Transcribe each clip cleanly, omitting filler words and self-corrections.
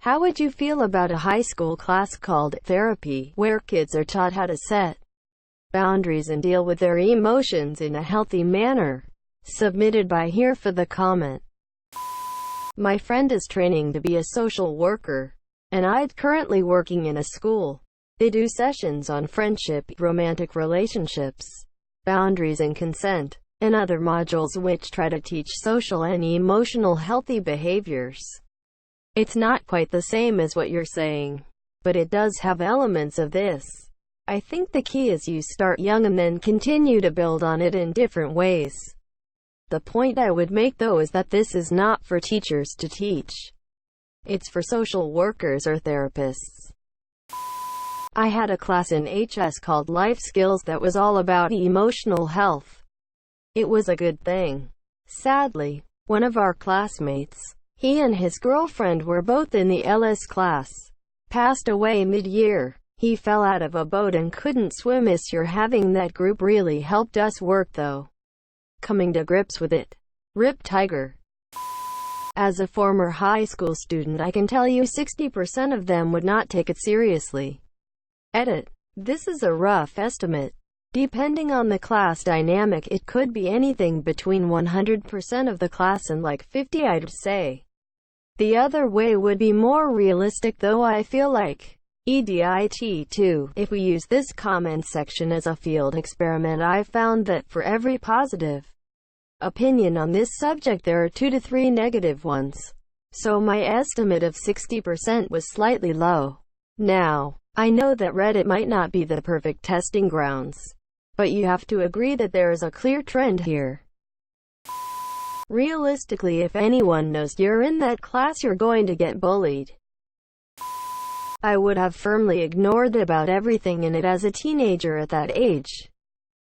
How would you feel about a high school class called therapy, where kids are taught how to set boundaries and deal with their emotions in a healthy manner? Submitted by here for the comment. My friend is training to be a social worker, and I'm currently working in a school. They do sessions on friendship, romantic relationships, boundaries and consent, and other modules which try to teach social and emotional healthy behaviors. It's not quite the same as what you're saying, but it does have elements of this. I think the key is you start young and then continue to build on it in different ways. The point I would make though is that this is not for teachers to teach. It's for social workers or therapists. I had a class in HS called Life Skills that was all about emotional health. It was a good thing. Sadly, one of our classmates, he and his girlfriend were both in the LS class, passed away mid-year. He fell out of a boat and couldn't swim. Having that group really helped us work though. Coming to grips with it. Rip Tiger. As a former high school student, I can tell you 60% of them would not take it seriously. Edit. This is a rough estimate. Depending on the class dynamic, it could be anything between 100% of the class and like 50, I'd say. The other way would be more realistic though, I feel like. EDIT too. If we use this comment section as a field experiment, I found that for every positive opinion on this subject there are 2 to 3 negative ones. So my estimate of 60% was slightly low. Now, I know that Reddit might not be the perfect testing grounds, but you have to agree that there is a clear trend here. Realistically, if anyone knows you're in that class, you're going to get bullied. I would have firmly ignored about everything in it as a teenager at that age.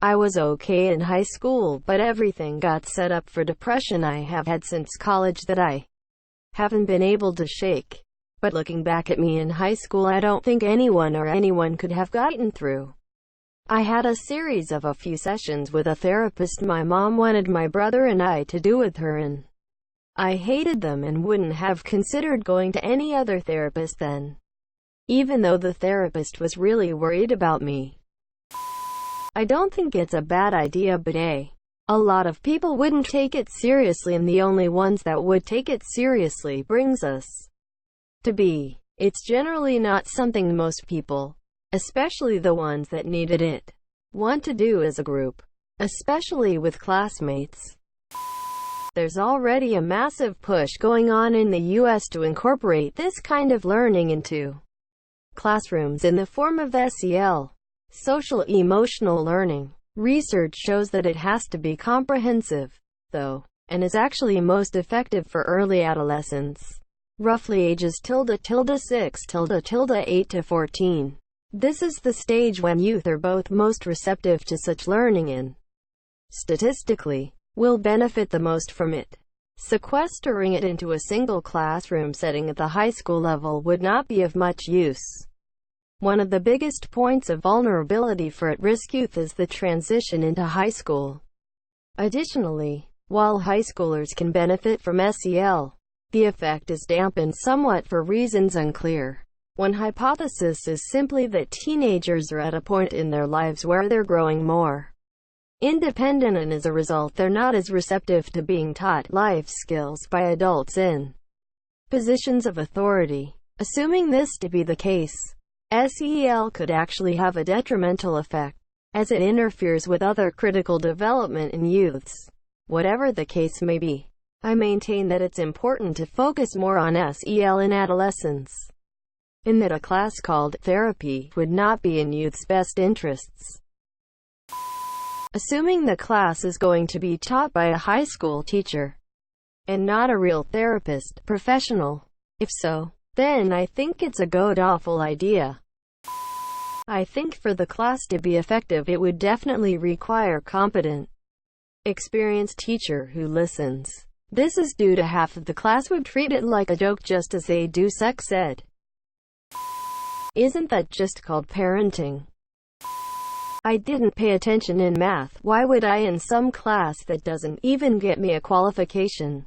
I was okay in high school, but everything got set up for depression I have had since college that I haven't been able to shake. But looking back at me in high school, I don't think anyone could have gotten through. I had a series of a few sessions with a therapist my mom wanted my brother and I to do with her, and I hated them and wouldn't have considered going to any other therapist then, even though the therapist was really worried about me. I don't think it's a bad idea, but a lot of people wouldn't take it seriously, and the only ones that would take it seriously brings us to B. It's generally not something most people, especially the ones that needed it, want to do as a group, especially with classmates. There's already a massive push going on in the US to incorporate this kind of learning into classrooms in the form of SEL, social emotional learning. Research shows that it has to be comprehensive, though, and is actually most effective for early adolescents, roughly ages ~6~8 to 14. This is the stage when youth are both most receptive to such learning and, statistically, will benefit the most from it. Sequestering it into a single classroom setting at the high school level would not be of much use. One of the biggest points of vulnerability for at-risk youth is the transition into high school. Additionally, while high schoolers can benefit from SEL, the effect is dampened somewhat for reasons unclear. One hypothesis is simply that teenagers are at a point in their lives where they're growing more independent, and as a result they're not as receptive to being taught life skills by adults in positions of authority. Assuming this to be the case, SEL could actually have a detrimental effect, as it interferes with other critical development in youths. Whatever the case may be, I maintain that it's important to focus more on SEL in adolescence, in that a class called therapy would not be in youth's best interests. Assuming the class is going to be taught by a high school teacher, and not a real therapist professional. If so, then I think it's a god-awful idea. I think for the class to be effective, it would definitely require competent, experienced teacher who listens. This is due to half of the class would treat it like a joke just as they do sex ed. Isn't that just called parenting? I didn't pay attention in math. Why would I in some class that doesn't even get me a qualification?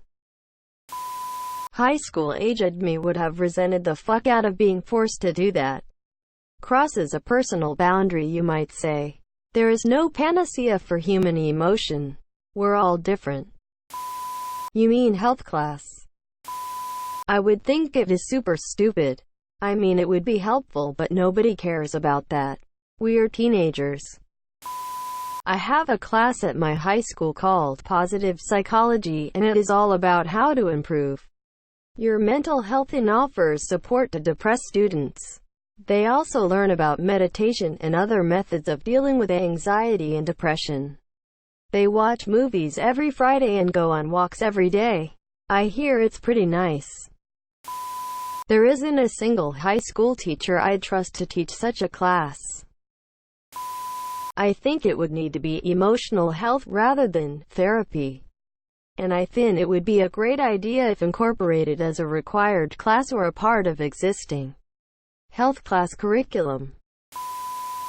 High school-aged me would have resented the fuck out of being forced to do that. Crosses a personal boundary, you might say. There is no panacea for human emotion. We're all different. You mean health class? I would think it is super stupid. I mean, it would be helpful, but nobody cares about that. We're teenagers. I have a class at my high school called Positive Psychology, and it is all about how to improve your mental health and offers support to depressed students. They also learn about meditation and other methods of dealing with anxiety and depression. They watch movies every Friday and go on walks every day. I hear it's pretty nice. There isn't a single high school teacher I'd trust to teach such a class. I think it would need to be emotional health rather than therapy. And I think it would be a great idea if incorporated as a required class or a part of existing health class curriculum.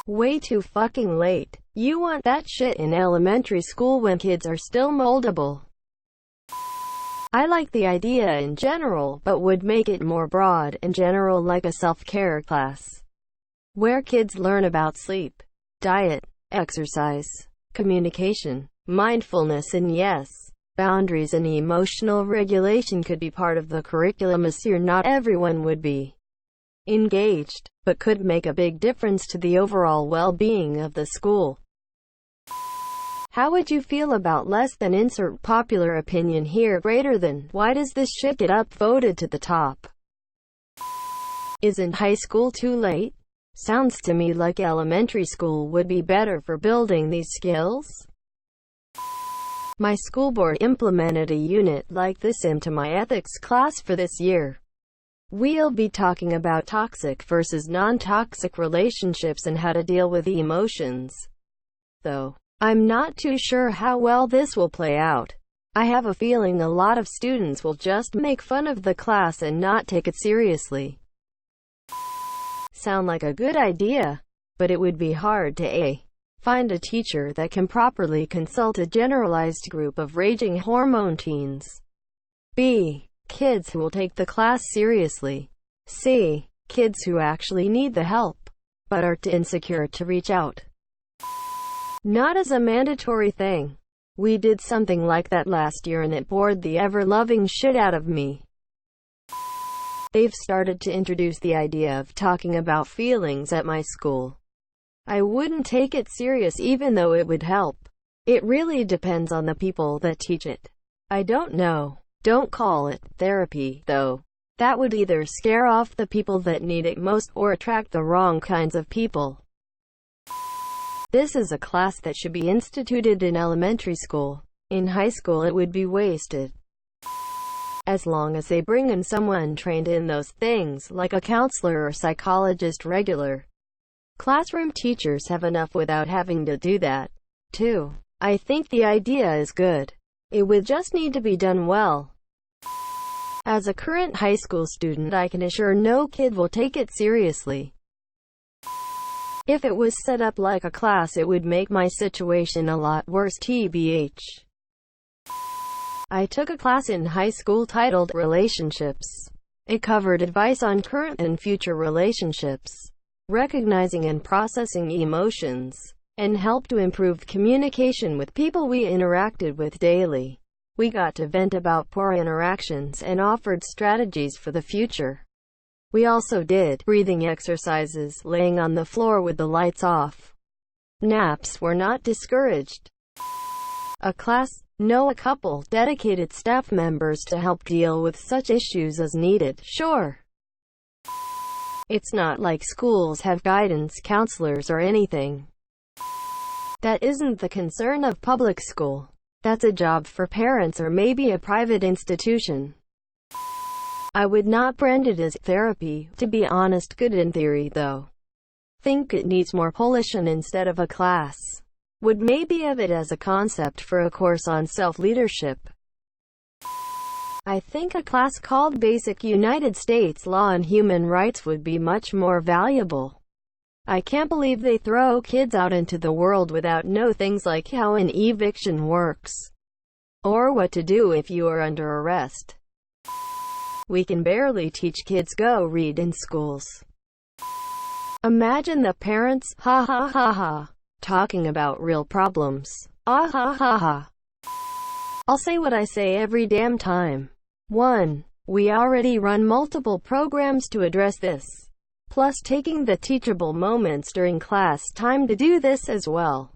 Way too fucking late. You want that shit in elementary school when kids are still moldable. I like the idea in general, but would make it more broad and general, like a self-care class, where kids learn about sleep, diet, exercise, communication, mindfulness, and yes, boundaries and emotional regulation could be part of the curriculum. Not everyone would be engaged, but could make a big difference to the overall well-being of the school. How would you feel about less than insert popular opinion here greater than why does this shit get upvoted to the top? Isn't high school too late? Sounds to me like elementary school would be better for building these skills. My school board implemented a unit like this into my ethics class for this year. We'll be talking about toxic versus non-toxic relationships and how to deal with the emotions. Though I'm not too sure how well this will play out. I have a feeling a lot of students will just make fun of the class and not take it seriously. Sound like a good idea, but it would be hard to A. Find a teacher that can properly consult a generalized group of raging hormone teens. B. Kids who will take the class seriously. C. Kids who actually need the help, but are too insecure to reach out. Not as a mandatory thing. We did something like that last year and it bored the ever-loving shit out of me. They've started to introduce the idea of talking about feelings at my school. I wouldn't take it serious even though it would help. It really depends on the people that teach it. I don't know. Don't call it therapy, though. That would either scare off the people that need it most or attract the wrong kinds of people. This is a class that should be instituted in elementary school. In high school it would be wasted. As long as they bring in someone trained in those things, like a counselor or psychologist. Regular classroom teachers have enough without having to do that, too. I think the idea is good. It would just need to be done well. As a current high school student, I can assure no kid will take it seriously. If it was set up like a class, it would make my situation a lot worse. TBH. I took a class in high school titled Relationships. It covered advice on current and future relationships, recognizing and processing emotions, and helped to improve communication with people we interacted with daily. We got to vent about poor interactions and offered strategies for the future. We also did breathing exercises, laying on the floor with the lights off. Naps were not discouraged. A couple dedicated staff members to help deal with such issues as needed. Sure. It's not like schools have guidance counselors or anything. That isn't the concern of public school. That's a job for parents or maybe a private institution. I would not brand it as therapy, to be honest. Good in theory, though. Think it needs more polish, and instead of a class, would maybe have it as a concept for a course on self-leadership. I think a class called Basic United States Law and Human Rights would be much more valuable. I can't believe they throw kids out into the world without know things like how an eviction works, or what to do if you are under arrest. We can barely teach kids go read in schools. Imagine the parents, ha ha ha ha, talking about real problems. Ah ha ha ha. I'll say what I say every damn time. 1. We already run multiple programs to address this, plus taking the teachable moments during class time to do this as well.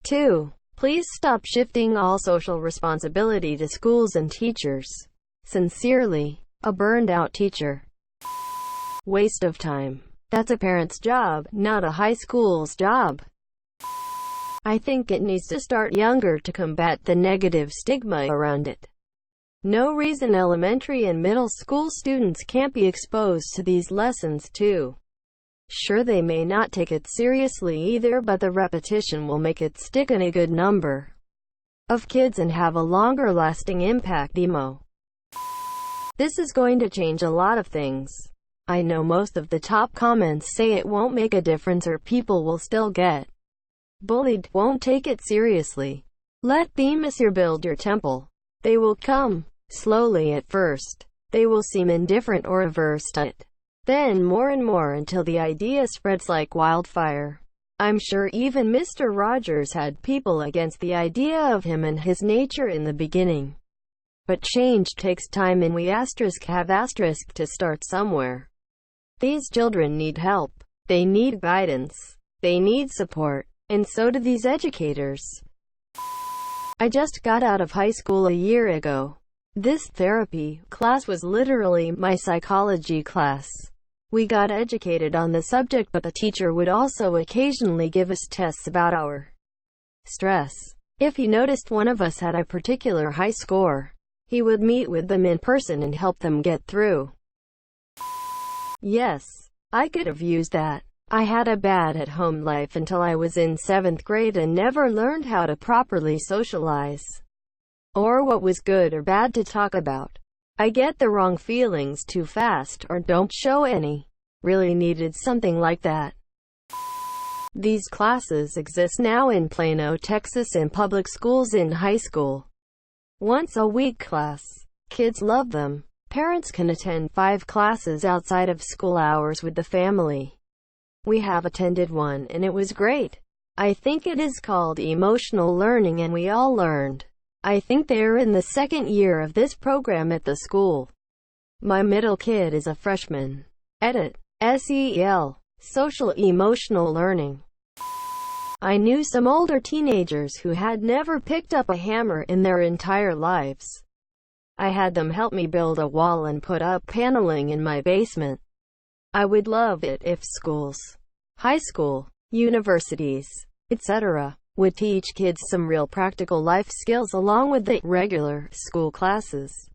2. Please stop shifting all social responsibility to schools and teachers. Sincerely, a burned-out teacher. Waste of time. That's a parent's job, not a high school's job. I think it needs to start younger to combat the negative stigma around it. No reason elementary and middle school students can't be exposed to these lessons too. Sure, they may not take it seriously either, but the repetition will make it stick in a good number of kids and have a longer lasting impact. This is going to change a lot of things. I know most of the top comments say it won't make a difference or people will still get bullied. Won't take it seriously. Let Monsieur build your temple. They will come. Slowly at first. They will seem indifferent or averse to it. Then more and more until the idea spreads like wildfire. I'm sure even Mr. Rogers had people against the idea of him and his nature in the beginning. But change takes time, and we have to start somewhere. These children need help. They need guidance. They need support. And so do these educators. I just got out of high school a year ago. This therapy class was literally my psychology class. We got educated on the subject, but the teacher would also occasionally give us tests about our stress. If he noticed one of us had a particular high score, he would meet with them in person and help them get through. Yes, I could have used that. I had a bad at-home life until I was in 7th grade and never learned how to properly socialize, or what was good or bad to talk about. I get the wrong feelings too fast or don't show any. Really needed something like that. These classes exist now in Plano, Texas in public schools in high school. Once a week class. Kids love them. Parents can attend 5 classes outside of school hours with the family. We have attended one and it was great. I think it is called emotional learning and we all learned. I think they're in the 2nd year of this program at the school. My middle kid is a freshman. Edit. SEL. Social emotional learning. I knew some older teenagers who had never picked up a hammer in their entire lives. I had them help me build a wall and put up paneling in my basement. I would love it if schools, high school, universities, etc., would teach kids some real practical life skills along with the regular school classes.